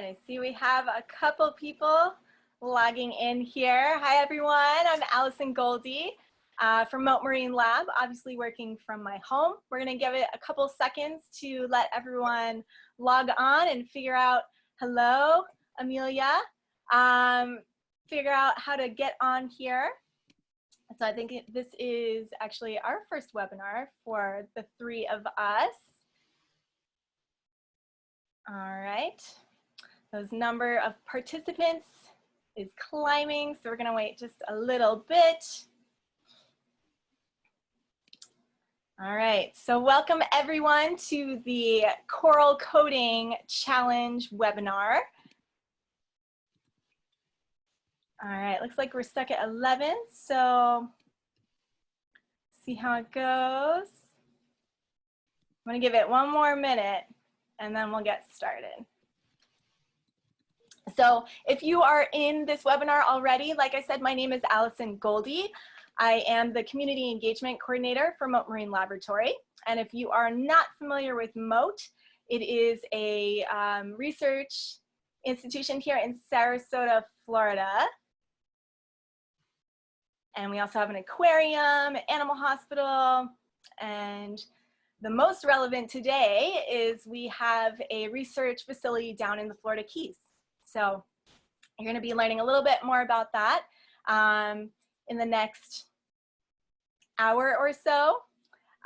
I see we have a couple people logging in here. Hi everyone, I'm Allison Goldie from Mote Marine Lab, obviously working from my home. We're gonna give it a couple seconds to let everyone log on and figure out, hello, Amelia, figure out how to get on here. So I think this is actually our first webinar for the three of us. All right, those number of participants is climbing, so we're gonna wait just a little bit. All right, so welcome everyone to the Coral Coding Challenge webinar. All right, looks like we're stuck at 11, so see how it goes. I'm gonna give it one more minute and then we'll get started. So if you are in this webinar already, like I said, my name is Allison Goldie. I am the Community Engagement Coordinator for Mote Marine Laboratory. And if you are not familiar with Mote, it is a research institution here in Sarasota, Florida. And we also have an aquarium, animal hospital, and the most relevant today is we have a research facility down in the Florida Keys. So you're going to be learning a little bit more about that in the next hour or so.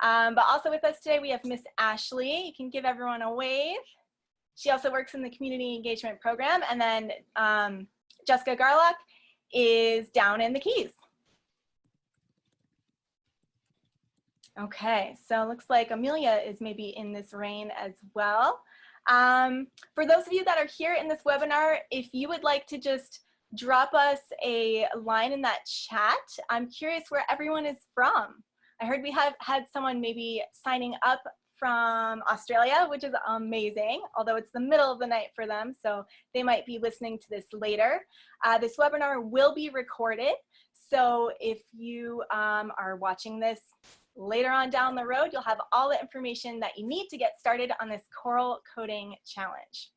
But also with us today, we have Miss Ashley. You can give everyone a wave. She also works in the community engagement program. And then Jessyca Garlock is down in the Keys. Okay, so it looks like Amelia is maybe in this rain as well. For those of you that are here in this webinar, if you would like to just drop us a line in that chat, I'm curious where everyone is from. I heard we have had someone maybe signing up from Australia, which is amazing, although it's the middle of the night for them, so they might be listening to this later. This webinar will be recorded, so if you are watching this later on down the road, you'll have all the information that you need to get started on this Coral Coding Challenge.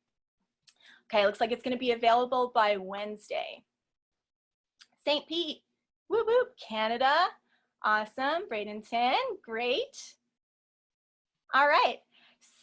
Okay, looks like it's going to be available by Wednesday. St. Pete, whoop whoop, Canada, awesome. Bradenton, great. All right,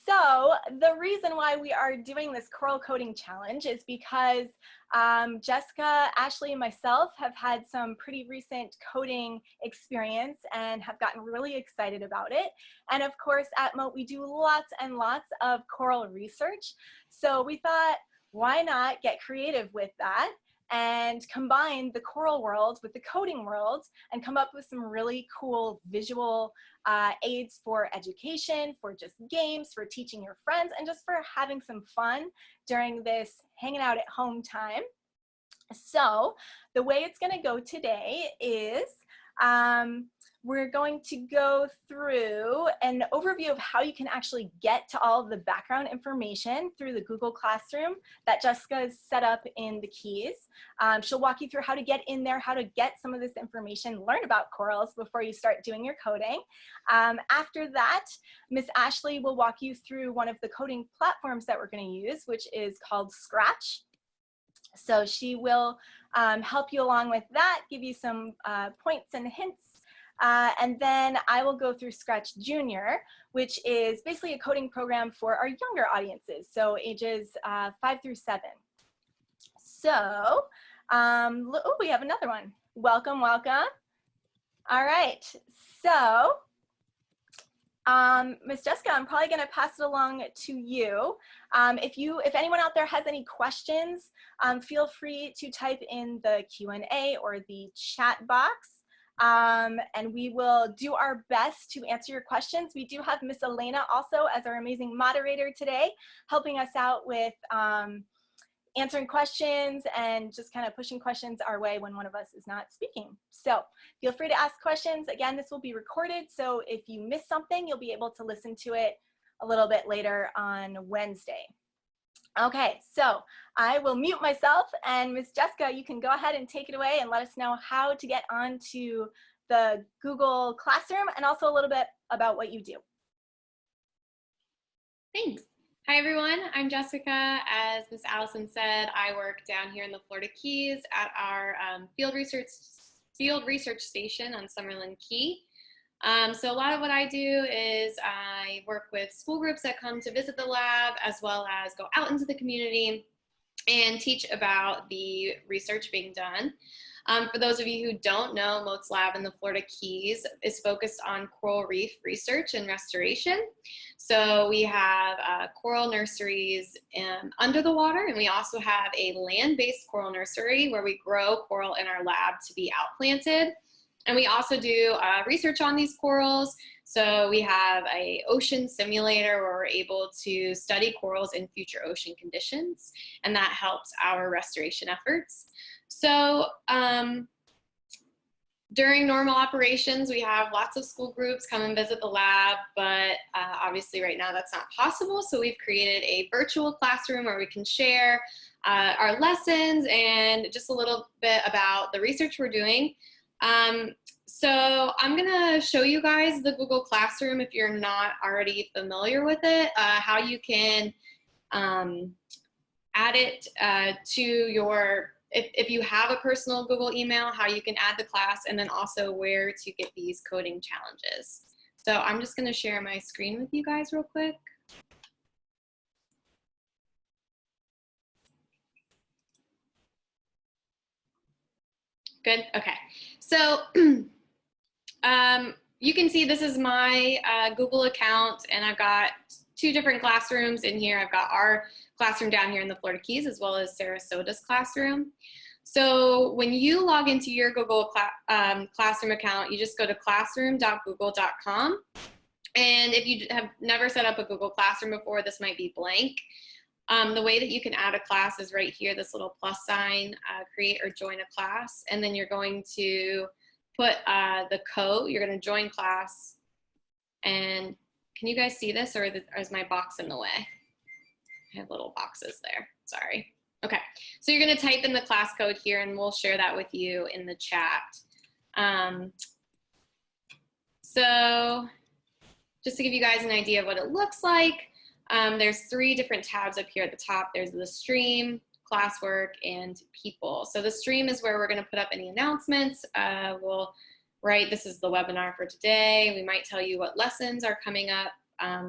so the reason why we are doing this Coral Coding Challenge is because Jessyca, Ashley, and myself have had some pretty recent coding experience and have gotten really excited about it. And of course, at Mote, we do lots and lots of coral research. So we thought, why not get creative with that and combine the coral world with the coding world and come up with some really cool visual aids for education, for just games, for teaching your friends, and just for having some fun during this hanging out at home time. So the way it's going to go today is we're going to go through an overview of how you can actually get to all of the background information through the Google Classroom that Jessyca has set up in the Keys. She'll walk you through how to get in there, how to get some of this information, learn about corals before you start doing your coding. After that, Miss Ashley will walk you through one of the coding platforms that we're going to use, which is called Scratch. So she will help you along with that, give you some points and hints. And then I will go through Scratch Junior, which is basically a coding program for our younger audiences, so ages 5 through 7. So, oh, we have another one. Welcome, welcome. All right, so Miss Jessyca, I'm probably going to pass it along to you. If anyone out there has any questions, feel free to type in the Q&A or the chat box. And we will do our best to answer your questions. We do have Miss Elena also as our amazing moderator today, helping us out with answering questions and just kind of pushing questions our way when one of us is not speaking. So feel free to ask questions. Again, this will be recorded, so if you miss something, you'll be able to listen to it a little bit later on Wednesday. Okay, so I will mute myself, and Miss Jessyca, you can go ahead and take it away and let us know how to get onto the Google Classroom and also a little bit about what you do. Thanks. Hi everyone, I'm Jessica. As Miss Allison said, I work down here in the Florida Keys at our field research station on Summerlin Key. So a lot of what I do is I work with school groups that come to visit the lab, as well as go out into the community and teach about the research being done. For those of you who don't know, Mote's lab in the Florida Keys is focused on coral reef research and restoration. So we have coral nurseries under the water, and we also have a land-based coral nursery where we grow coral in our lab to be outplanted. And we also do research on these corals. So we have an ocean simulator where we're able to study corals in future ocean conditions, and that helps our restoration efforts. So during normal operations, we have lots of school groups come and visit the lab, but obviously right now that's not possible. So we've created a virtual classroom where we can share our lessons and just a little bit about the research we're doing. So I'm gonna show you guys the Google Classroom if you're not already familiar with it, how you can add it to your, if you have a personal Google email, how you can add the class, and then also where to get these coding challenges. So I'm just gonna share my screen with you guys real quick. Good, okay. So you can see this is my Google account, and I've got two different classrooms in here. I've got our classroom down here in the Florida Keys, as well as Sarasota's classroom. So when you log into your Google Classroom account, you just go to classroom.google.com. And if you have never set up a Google Classroom before, this might be blank. The way that you can add a class is right here, this little plus sign, create or join a class. And then you're going to put the code, you're going to join class. And can you guys see this, or is my box in the way? I have little boxes there, sorry. Okay, so you're gonna type in the class code here, and we'll share that with you in the chat. So just to give you guys an idea of what it looks like, there's 3 different tabs up here at the top. There's the stream, classwork, and people. So the stream is where we're gonna put up any announcements. We'll write, this is the webinar for today. We might tell you what lessons are coming up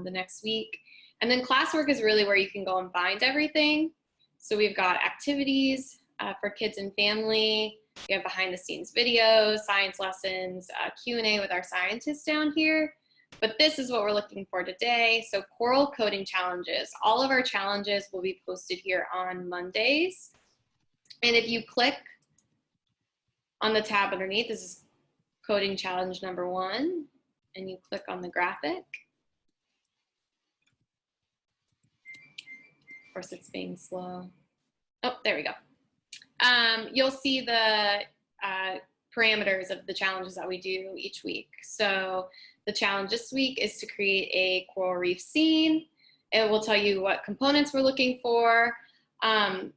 the next week. And then classwork is really where you can go and find everything. So we've got activities for kids and family. We have behind the scenes videos, science lessons, Q&A with our scientists down here. But this is what we're looking for today. So coral coding challenges. All of our challenges will be posted here on Mondays. And if you click on the tab underneath, this is coding challenge number 1, and you click on the graphic. Of course, it's being slow. Oh, there we go. You'll see the parameters of the challenges that we do each week. So the challenge this week is to create a coral reef scene. It will tell you what components we're looking for.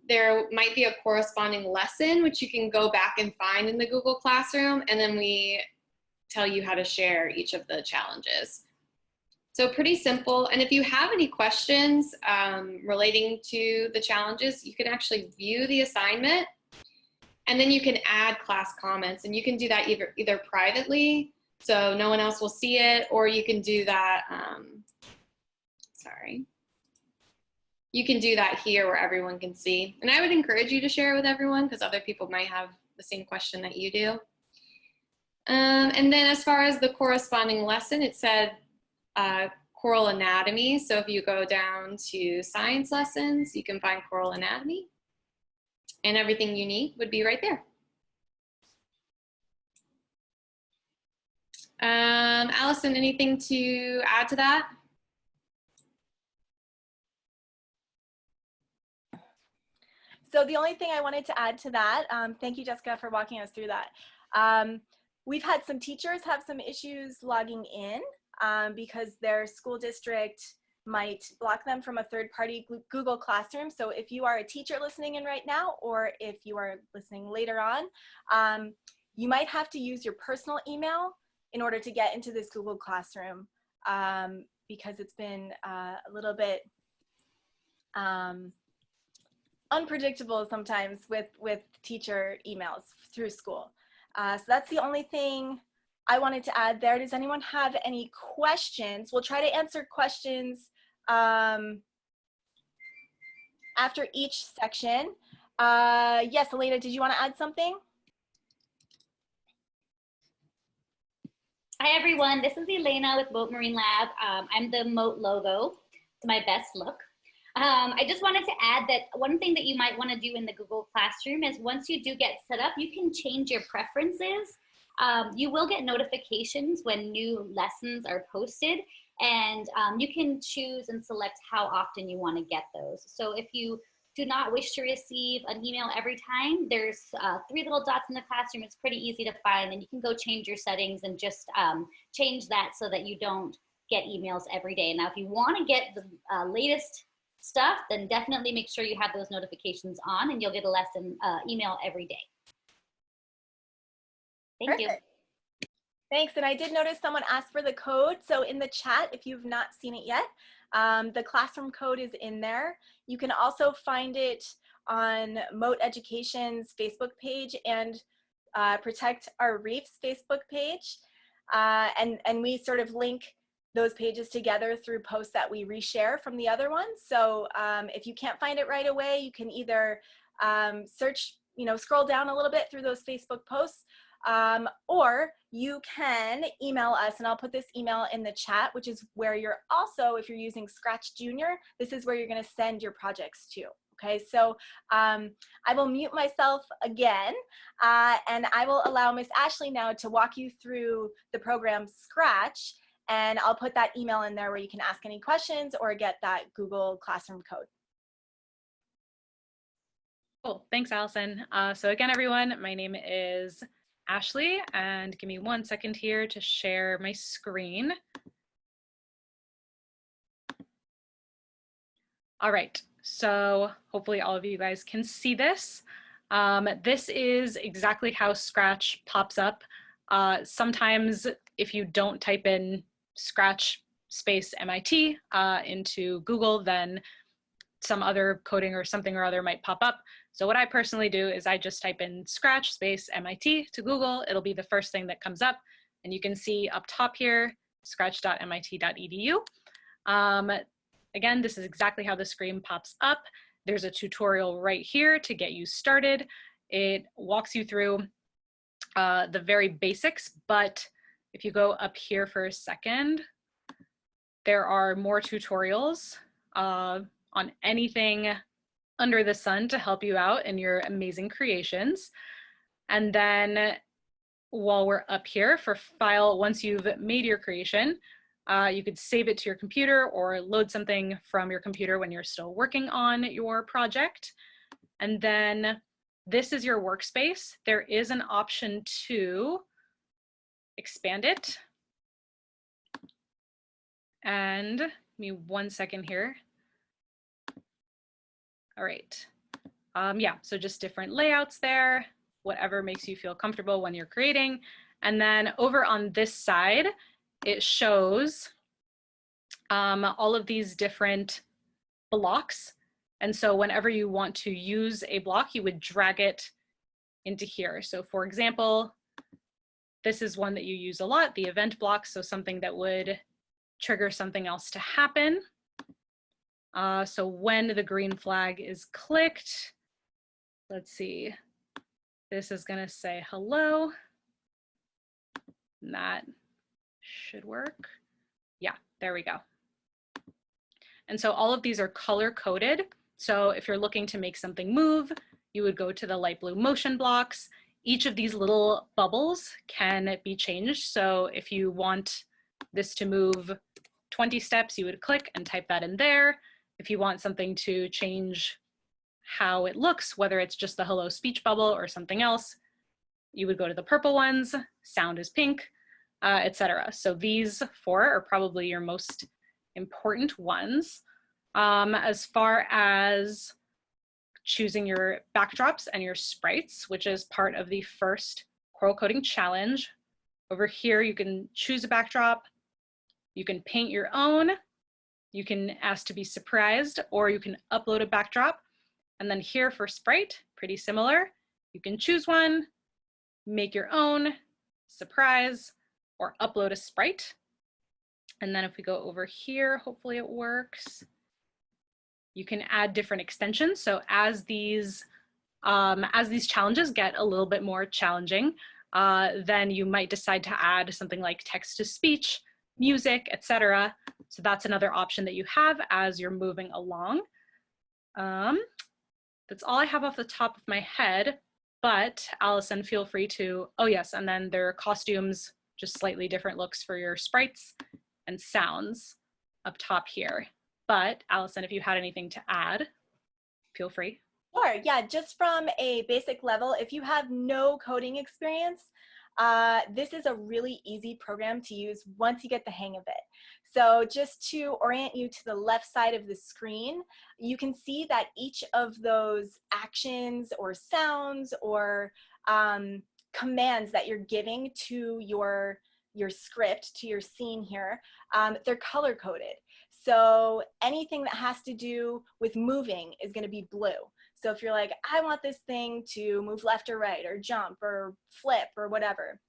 There might be a corresponding lesson, which you can go back and find in the Google Classroom, and then we tell you how to share each of the challenges. So pretty simple. And if you have any questions relating to the challenges, you can actually view the assignment, and then you can add class comments, and you can do that either privately, so no one else will see it, or you can do that, you can do that here where everyone can see. And I would encourage you to share it with everyone, because other people might have the same question that you do. And then as far as the corresponding lesson, it said coral anatomy. So if you go down to science lessons, you can find coral anatomy, and everything you need would be right there. Allison, anything to add to that? So the only thing I wanted to add to that, thank you, Jessica, for walking us through that. We've had some teachers have some issues logging in because their school district might block them from a third-party Google Classroom. So if you are a teacher listening in right now, or if you are listening later on, you might have to use your personal email in order to get into this Google Classroom because it's been a little bit unpredictable sometimes with teacher emails through school. So that's the only thing I wanted to add there. Does anyone have any questions? We'll try to answer questions after each section. Yes, Elena, did you want to add something? Hi everyone, this is Elena with Mote Marine Lab. I'm the Mote logo. It's my best look. I just wanted to add that one thing that you might want to do in the Google Classroom is once you do get set up, you can change your preferences. You will get notifications when new lessons are posted, and you can choose and select how often you want to get those. So if you do not wish to receive an email every time, there's 3 little dots in the classroom. It's pretty easy to find, and you can go change your settings and just change that so that you don't get emails every day. Now, if you want to get the latest stuff, then definitely make sure you have those notifications on, and you'll get a lesson email every day. Thank you. Thanks, and I did notice someone asked for the code. So in the chat, if you've not seen it yet, the classroom code is in there. You can also find it on Mote Education's Facebook page and Protect Our Reef's Facebook page. And we sort of link those pages together through posts that we reshare from the other ones. So if you can't find it right away, you can either search, scroll down a little bit through those Facebook posts, or you can email us, and I'll put this email in the chat, which is where you're also, if you're using Scratch Junior, this is where you're going to send your projects to. Okay, so I will mute myself again, and I will allow Miss Ashley now to walk you through the program Scratch, and I'll put that email in there where you can ask any questions or get that Google Classroom code. Cool, thanks, Allison. So again, everyone, my name is Ashley, and give me 1 second here to share my screen. All right, so hopefully all of you guys can see this. This is exactly how Scratch pops up. Sometimes if you don't type in Scratch space MIT into Google, then some other coding or something or other might pop up. So what I personally do is I just type in Scratch space MIT to Google. It'll be the first thing that comes up. And you can see up top here, scratch.mit.edu. Again, this is exactly how the screen pops up. There's a tutorial right here to get you started. It walks you through the very basics, but if you go up here for a second, there are more tutorials on anything under the sun to help you out in your amazing creations. And then while we're up here for file, once you've made your creation, you could save it to your computer or load something from your computer when you're still working on your project. And then this is your workspace. There is an option to expand it. And give me 1 second here. All right. Yeah, so just different layouts there, whatever makes you feel comfortable when you're creating. And then over on this side, it shows all of these different blocks. And so whenever you want to use a block, you would drag it into here. So for example, this is one that you use a lot, the event block. So something that would trigger something else to happen. So when the green flag is clicked, let's see, this is gonna say hello. And that should work. Yeah, there we go. And so all of these are color coded. So if you're looking to make something move, you would go to the light blue motion blocks. Each of these little bubbles can be changed. So if you want this to move 20 steps, you would click and type that in there. If you want something to change how it looks, whether it's just the hello speech bubble or something else, you would go to the purple ones, sound is pink, etc. So these 4 are probably your most important ones. As far as choosing your backdrops and your sprites, which is part of the first Coral Coding Challenge. Over here, you can choose a backdrop. You can paint your own. you can ask to be surprised, or you can upload a backdrop. And then here for sprite, pretty similar. You can choose one, make your own, surprise, or upload a sprite. And then if we go over here, hopefully it works. You can add different extensions. So as these challenges get a little bit more challenging, then you might decide to add something like text to speech, music, etc. So that's another option that you have as you're moving along. That's all I have off the top of my head, but Allison, feel free to, oh yes, and then there are costumes, just slightly different looks for your sprites and sounds up top here. But Allison, if you had anything to add, feel free. Sure, yeah, just from a basic level, if you have no coding experience, this is a really easy program to use once you get the hang of it. So just to orient you to the left side of the screen, you can see that each of those actions or sounds or commands that you're giving to your script, to your scene here, they're color coded. So anything that has to do with moving is going to be blue. So if you're like, I want this thing to move left or right or jump or flip or whatever,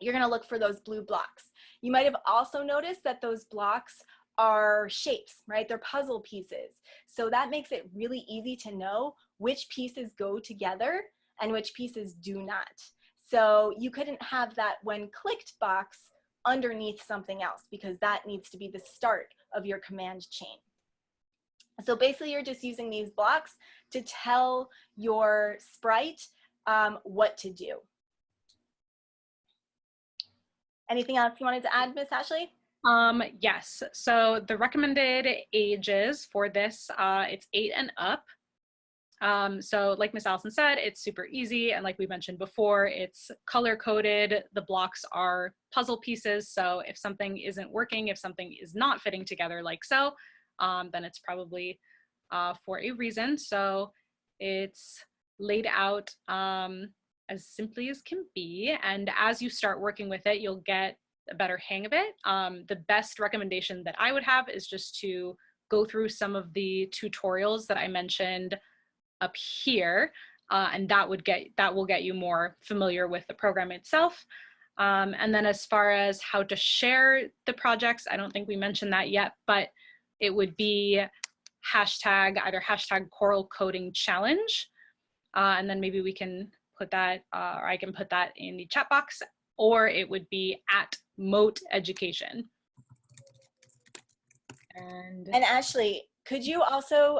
you're going to look for those blue blocks. You might have also noticed that those blocks are shapes, right? They're puzzle pieces. So that makes it really easy to know which pieces go together and which pieces do not. So you couldn't have that when clicked box underneath something else, because that needs to be the start of your command chain. So basically you're just using these blocks to tell your sprite what to do. Anything else you wanted to add, Miss Ashley? Yes, so the recommended ages for this, it's 8 and up. So like Miss Alison said, it's super easy. And like we mentioned before, it's color coded. The blocks are puzzle pieces. So if something isn't working, if something is not fitting together like so, then it's probably for a reason. So it's laid out as simply as can be. And as you start working with it, you'll get a better hang of it. The best recommendation that I would have is just to go through some of the tutorials that I mentioned up here, and that will get you more familiar with the program itself. And then as far as how to share the projects, I don't think we mentioned that yet, but it would be either hashtag coralcodingchallenge, and then maybe we can put that, or I can put that in the chat box, or it would be at Mote Education. And Ashley, could you also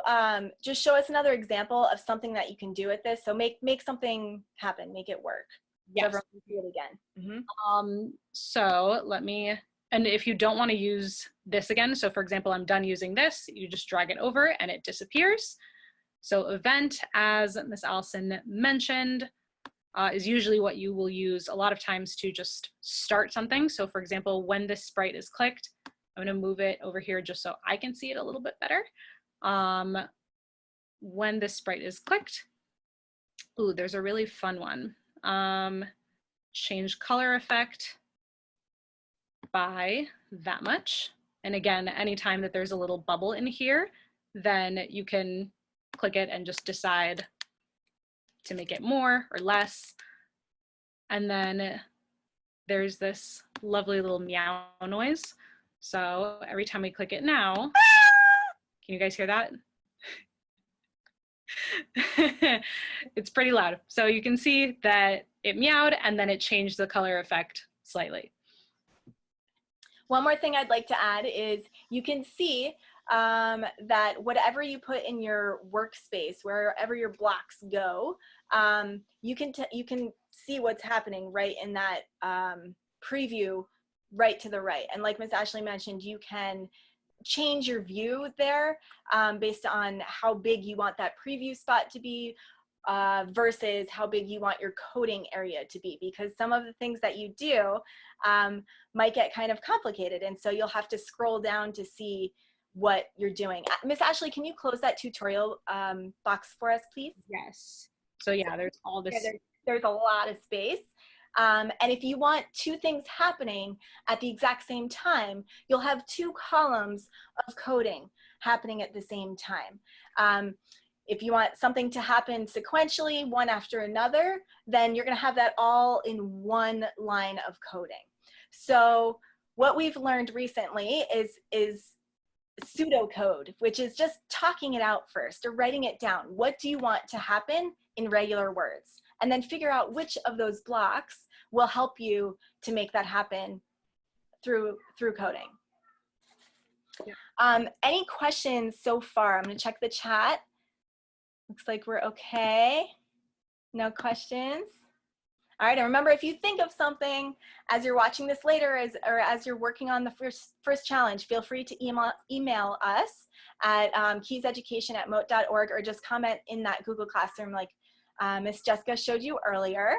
just show us another example of something that you can do with this? So make something happen, make it work. yes. So everyone can see it again. So let me, and if you don't want to use this again, so for example, I'm done using this, you just drag it over and it disappears. So event, as Miss Alison mentioned, is usually what you will use a lot of times to just start something. So for example, when this sprite is clicked, I'm going to move it over here just so I can see it a little bit better. When this sprite is clicked, ooh, there's a really fun one. Change color effect by that much. And again, anytime that there's a little bubble in here, then you can click it and just decide to make it more or less. And then there's this lovely little meow noise. So every time we click it now, can you guys hear that? It's pretty loud. So you can see that it meowed and then it changed the color effect slightly. One more thing I'd like to add is you can see that whatever you put in your workspace, wherever your blocks go, you can see what's happening right in that preview right to the right. And like Miss Ashley mentioned, you can change your view there based on how big you want that preview spot to be versus how big you want your coding area to be, because some of the things that you do might get kind of complicated, and so you'll have to scroll down to see what you're doing. Miss Ashley, can you close that tutorial box for us, please? Yes. So yeah, there's all this. Yeah, there's a lot of space. And if you want two things happening at the exact same time, you'll have two columns of coding happening at the same time. If you want something to happen sequentially, one after another, then you're gonna have that all in one line of coding. So what we've learned recently is pseudocode, which is just talking it out first or writing it down. What do you want to happen in regular words? And then figure out which of those blocks will help you to make that happen through coding. Yeah. Any questions so far? I'm gonna check the chat. Looks like we're okay. No questions. All right, and remember, if you think of something as you're watching this later or as you're working on the first challenge, feel free to email us at keyseducation@mote.org or just comment in that Google Classroom like Miss Jessyca showed you earlier.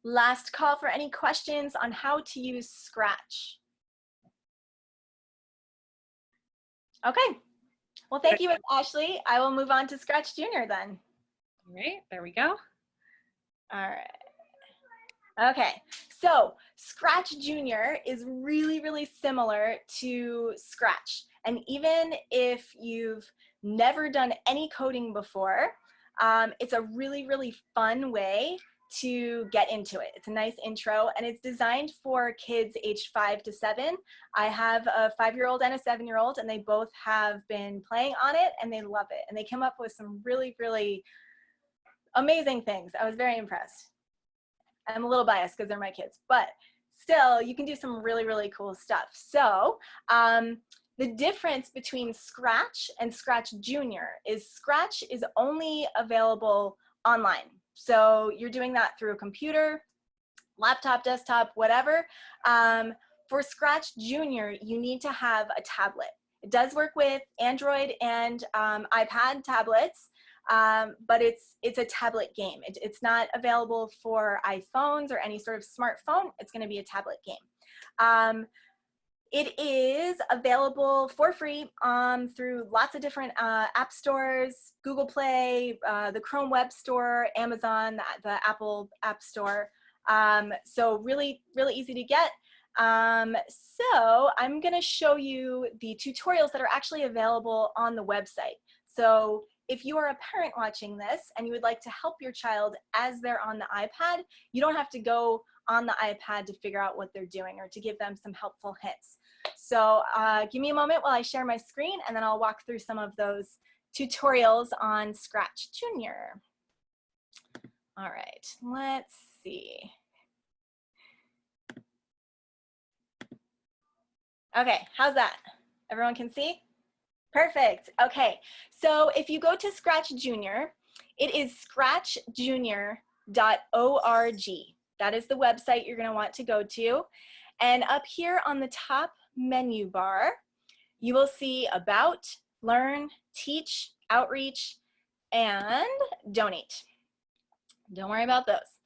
Last call for any questions on how to use Scratch. Okay, well, thank you, Miss Ashley. I will move on to Scratch Junior then. All right, there we go. All right. Okay, so Scratch Junior is really, really similar to Scratch. And even if you've never done any coding before, it's a really, really fun way to get into it. It's a nice intro, and it's designed for kids aged 5 to 7. I have a 5-year-old and a 7-year-old, and they both have been playing on it, and they love it. And they came up with some really, really amazing things. I was very impressed. I'm a little biased because they're my kids, but still, you can do some really, really cool stuff. So the difference between Scratch and Scratch Junior is Scratch is only available online. So you're doing that through a computer, laptop, desktop, whatever. For Scratch Junior, you need to have a tablet. It does work with Android and iPad tablets, but it's a tablet game. It's not available for iPhones or any sort of smartphone. It's going to be a tablet game. It is available for free through lots of different app stores, Google Play, the Chrome Web Store, Amazon, the Apple App Store. So really, really easy to get. So I'm going to show you the tutorials that are actually available on the website. So if you are a parent watching this and you would like to help your child as they're on the iPad, you don't have to go on the iPad to figure out what they're doing or to give them some helpful hints. So give me a moment while I share my screen, and then I'll walk through some of those tutorials on Scratch Junior. All right, let's see. Okay, how's that? Everyone can see? Perfect. Okay, so if you go to Scratch Junior, it is scratchjunior.org. That is the website you're going to want to go to. And up here on the top menu bar, you will see About, Learn, Teach, Outreach, and Donate. Don't worry about those.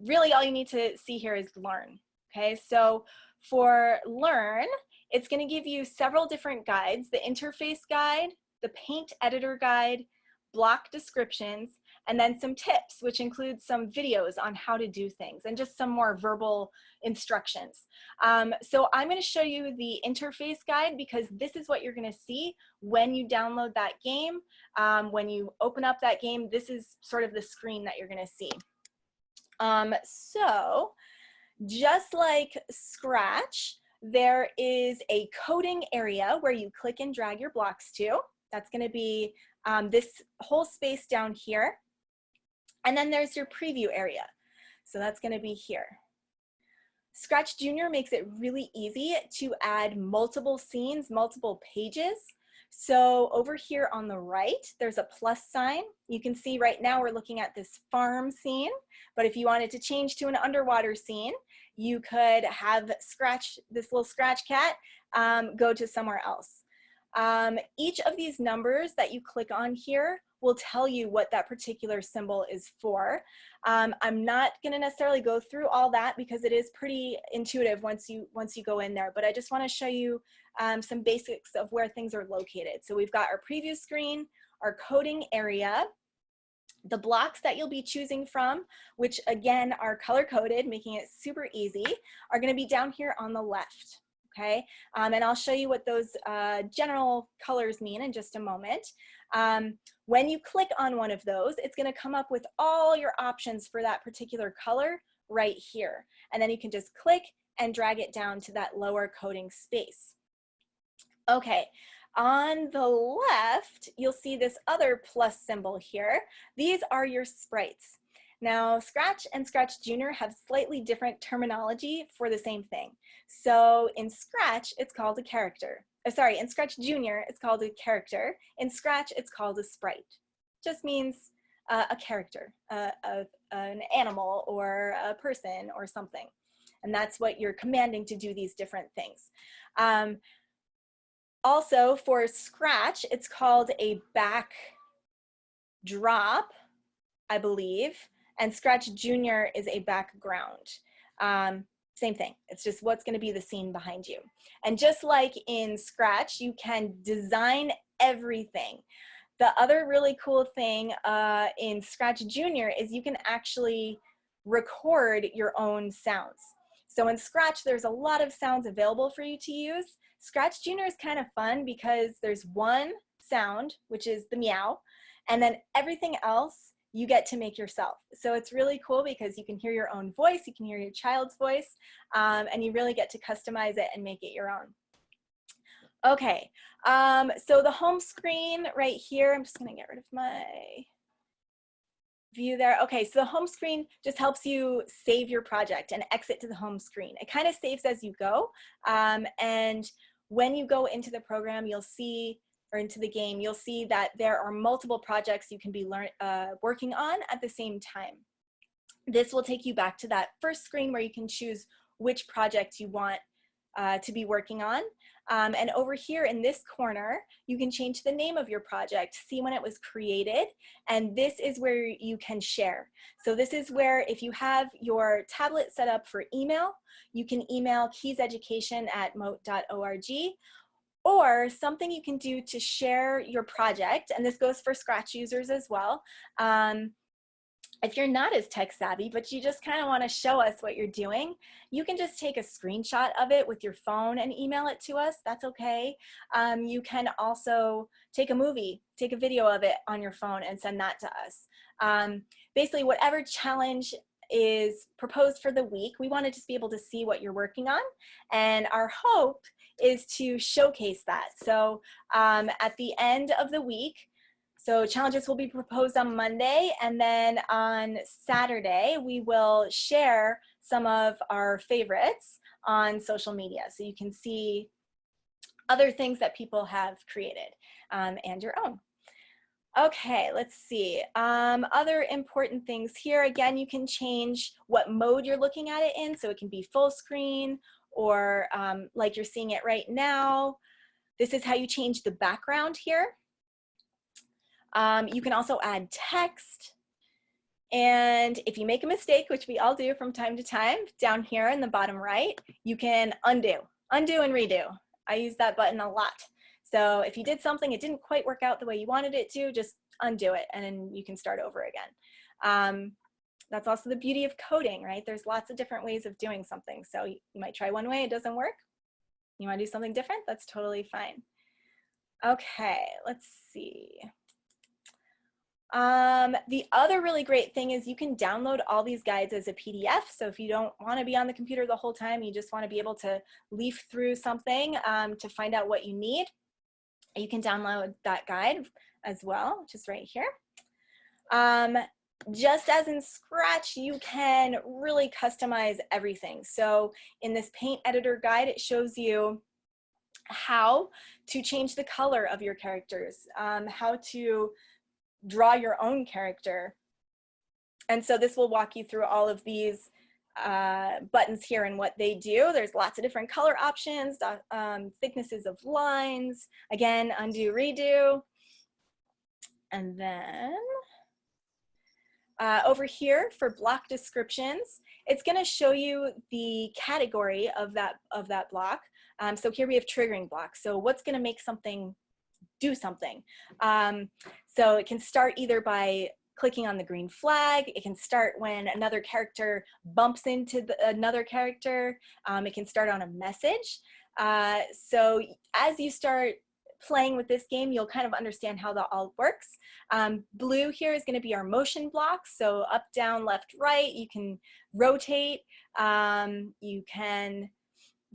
Really, all you need to see here is Learn. Okay, so for Learn, it's going to give you several different guides: the interface guide, the paint editor guide, block descriptions, and then some tips, which include some videos on how to do things and just some more verbal instructions. So I'm going to show you the interface guide because this is what you're going to see when you download that game. When you open up that game, this is sort of the screen that you're going to see. So just like Scratch, there is a coding area where you click and drag your blocks to. That's going to be this whole space down here. And then there's your preview area. So that's going to be here. Scratch Junior makes it really easy to add multiple scenes, multiple pages. So over here on the right, there's a plus sign. You can see right now we're looking at this farm scene, but if you wanted to change to an underwater scene, you could have this little scratch cat go to somewhere else. Each of these numbers that you click on here will tell you what that particular symbol is for. I'm not going to necessarily go through all that because it is pretty intuitive once you go in there, but I just want to show you some basics of where things are located. So we've got our preview screen, our coding area, The blocks that you'll be choosing from, which again are color-coded, making it super easy, are gonna be down here on the left, okay? And I'll show you what those general colors mean in just a moment. When you click on one of those, it's gonna come up with all your options for that particular color right here. And then you can just click and drag it down to that lower coding space. Okay, on the left, you'll see this other plus symbol here. These are your sprites. Now, Scratch and Scratch Junior have slightly different terminology for the same thing. So in Scratch, it's called a character. Sorry, in Scratch Junior, it's called a character. In Scratch, it's called a sprite. Just means a character, an animal or a person or something. And that's what you're commanding to do these different things. Also, for Scratch, it's called a backdrop, I believe, and Scratch Junior is a background. Same thing, it's just what's gonna be the scene behind you. And just like in Scratch, you can design everything. The other really cool thing in Scratch Junior is you can actually record your own sounds. So in Scratch, there's a lot of sounds available for you to use. Scratch Junior is kind of fun because there's one sound, which is the meow, and then everything else you get to make yourself. So it's really cool because you can hear your own voice, you can hear your child's voice, and you really get to customize it and make it your own. Okay, so the home screen right here, I'm just gonna get rid of my view there. Okay, so the home screen just helps you save your project and exit to the home screen. It kind of saves as you go, and when you go into the program, you'll see, or into the game, you'll see that there are multiple projects you can be working on at the same time. This will take you back to that first screen where you can choose which project you want to be working on. And over here in this corner, you can change the name of your project, see when it was created, and this is where you can share. So this is where if you have your tablet set up for email, you can email keyseducation@mote.org, or something you can do to share your project, and this goes for Scratch users as well. If you're not as tech savvy, but you just kind of want to show us what you're doing, you can just take a screenshot of it with your phone and email it to us. That's okay. You can also take a movie, take a video of it on your phone and send that to us. Basically, whatever challenge is proposed for the week, we want to just be able to see what you're working on. And our hope is to showcase that. So at the end of the week, so challenges will be proposed on Monday, and then on Saturday, we will share some of our favorites on social media. So you can see other things that people have created and your own. Okay, let's see. Other important things here. Again, you can change what mode you're looking at it in. So it can be full screen or like you're seeing it right now. This is how you change the background here. You can also add text, and if you make a mistake, which we all do from time to time, down here in the bottom right, you can undo and redo. I use that button a lot. So if you did something, it didn't quite work out the way you wanted it to, just undo it and then you can start over again. That's also the beauty of coding, right? There's lots of different ways of doing something. So you might try one way, it doesn't work. You want to do something different? That's totally fine. Okay, let's see. The other really great thing is you can download all these guides as a PDF. So if you don't want to be on the computer the whole time, you just want to be able to leaf through something to find out what you need, you can download that guide as well, which is right here. Just as in Scratch, you can really customize everything. So in this paint editor guide, it shows you how to change the color of your characters, how to draw your own character. And so this will walk you through all of these buttons here and what they do. There's lots of different color options, thicknesses of lines, again, undo, redo. And then over here for block descriptions, it's going to show you the category of that block. So here we have triggering blocks. So what's going to make something do something? So it can start either by clicking on the green flag. It can start when another character bumps into another character. It can start on a message. So as you start playing with this game, you'll kind of understand how that all works. Blue here is going to be our motion blocks. So up, down, left, right. You can rotate. You can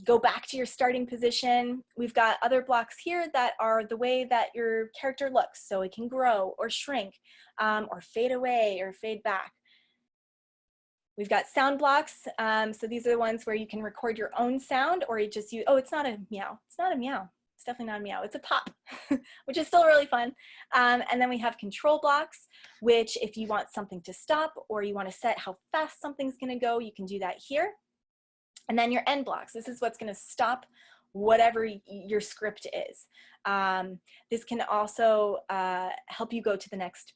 go back to your starting position. We've got other blocks here that are the way that your character looks. So it can grow or shrink, or fade away or fade back. We've got sound blocks. So these are the ones where you can record your own sound, or you just use, oh, it's not a meow. It's not a meow. It's definitely not a meow. It's a pop, which is still really fun. And then we have control blocks, which if you want something to stop or you want to set how fast something's going to go, you can do that here. And then your end blocks. This is what's going to stop whatever your script is. This can also help you go to the next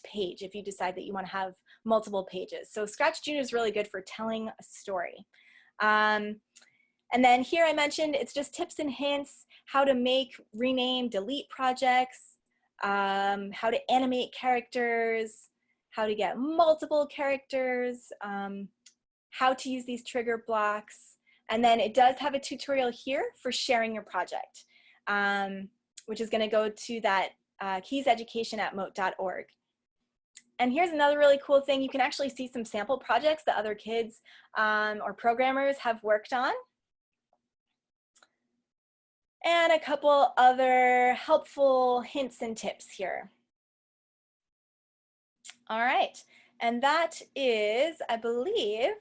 page if you decide that you want to have multiple pages. So Scratch Junior is really good for telling a story. And then here I mentioned it's just tips and hints, how to make, rename, delete projects, how to animate characters, how to get multiple characters, how to use these trigger blocks. And then it does have a tutorial here for sharing your project, which is going to go to that keyseducation@mote.org. And here's another really cool thing. You can actually see some sample projects that other kids or programmers have worked on. And a couple other helpful hints and tips here. All right, and that is, I believe,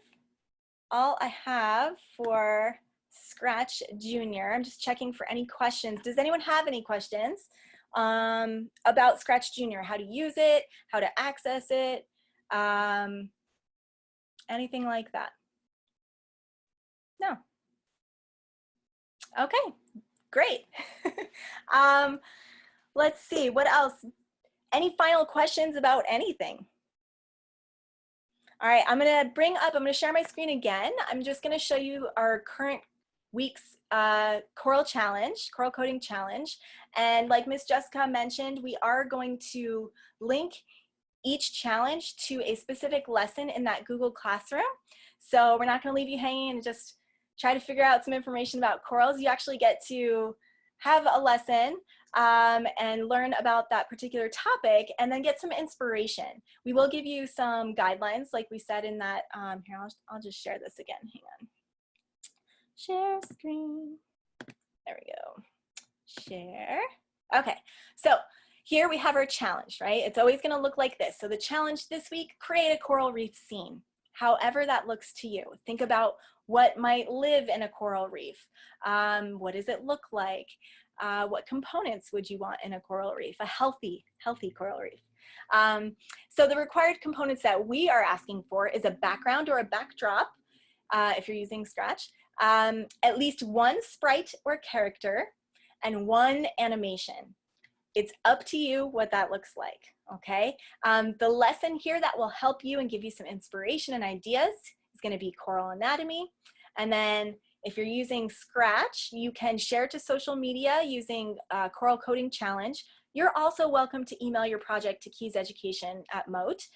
all I have for Scratch Junior. I'm just checking for any questions. Does anyone have any questions about Scratch Junior? How to use it, how to access it, anything like that? No. Okay, great. Let's see, what else? Any final questions about anything? All right, I'm gonna share my screen again. I'm just gonna show you our current week's Coral Coding Challenge. And like Miss Jessyca mentioned, we are going to link each challenge to a specific lesson in that Google Classroom. So we're not gonna leave you hanging and just try to figure out some information about corals. You actually get to have a lesson and learn about that particular topic and then get some inspiration. We will give you some guidelines like we said in that, here, I'll just share this again, hang on. Share screen, there we go, share. Okay, so here we have our challenge, right? It's always gonna look like this. So the challenge this week, create a coral reef scene. However that looks to you. Think about what might live in a coral reef. What does it look like? What components would you want in a coral reef? A healthy coral reef. So the required components that we are asking for is a background or a backdrop, if you're using Scratch, at least one sprite or character, and one animation. It's up to you what that looks like, okay? The lesson here that will help you and give you some inspiration and ideas is gonna be coral anatomy. And then if you're using Scratch, you can share it to social media using Coral Coding Challenge. You're also welcome to email your project to keyseducation@mote.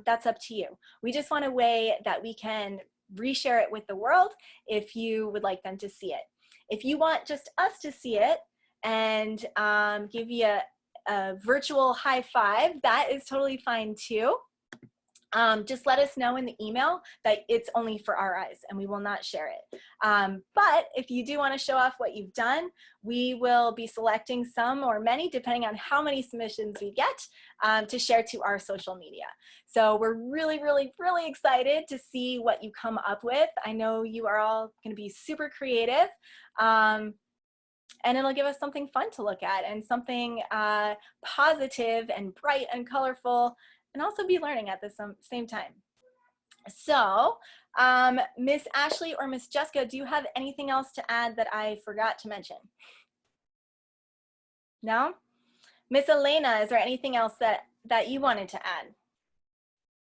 That's up to you. We just want a way that we can reshare it with the world if you would like them to see it. If you want just us to see it and give you a virtual high five, that is totally fine too. Just let us know in the email that it's only for our eyes and we will not share it. But if you do want to show off what you've done, we will be selecting some or many, depending on how many submissions we get, to share to our social media. So we're really, really, really excited to see what you come up with. I know you are all going to be super creative. And it'll give us something fun to look at and something positive and bright and colorful, and also be learning at the same time. So Miss Ashley or Miss Jessyca, do you have anything else to add that I forgot to mention? No? Miss Elena, is there anything else that you wanted to add?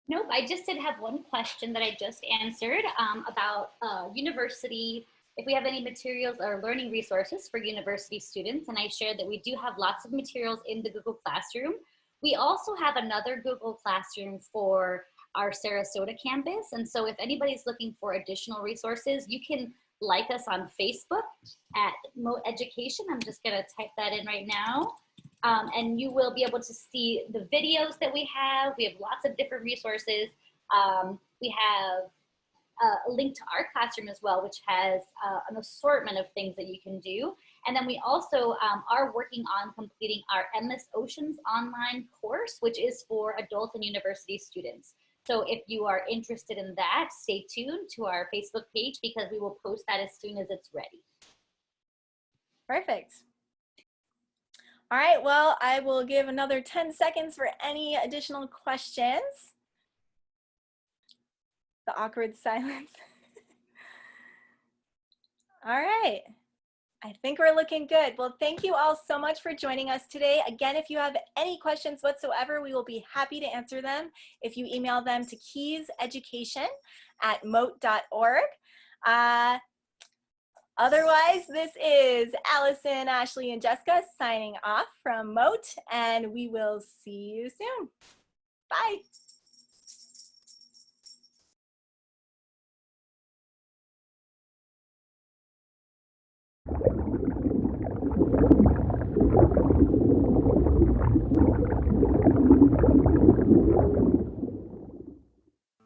Nope, I just did have one question that I just answered about university, if we have any materials or learning resources for university students. And I shared that we do have lots of materials in the Google Classroom We also have another Google Classroom for our Sarasota campus. And so if anybody's looking for additional resources, you can like us on Facebook at Mote Education. I'm just gonna type that in right now. And you will be able to see the videos that we have. We have lots of different resources. We have a link to our classroom as well, which has an assortment of things that you can do. And then we also are working on completing our Endless Oceans online course, which is for adult and university students. So if you are interested in that, stay tuned to our Facebook page because we will post that as soon as it's ready. Perfect. All right, well, I will give another 10 seconds for any additional questions. The awkward silence. All right. I think we're looking good. Well, thank you all so much for joining us today. Again, if you have any questions whatsoever, we will be happy to answer them if you email them to keyseducation@mote.org. Otherwise, this is Allison, Ashley, and Jessica signing off from Mote, and we will see you soon. Bye.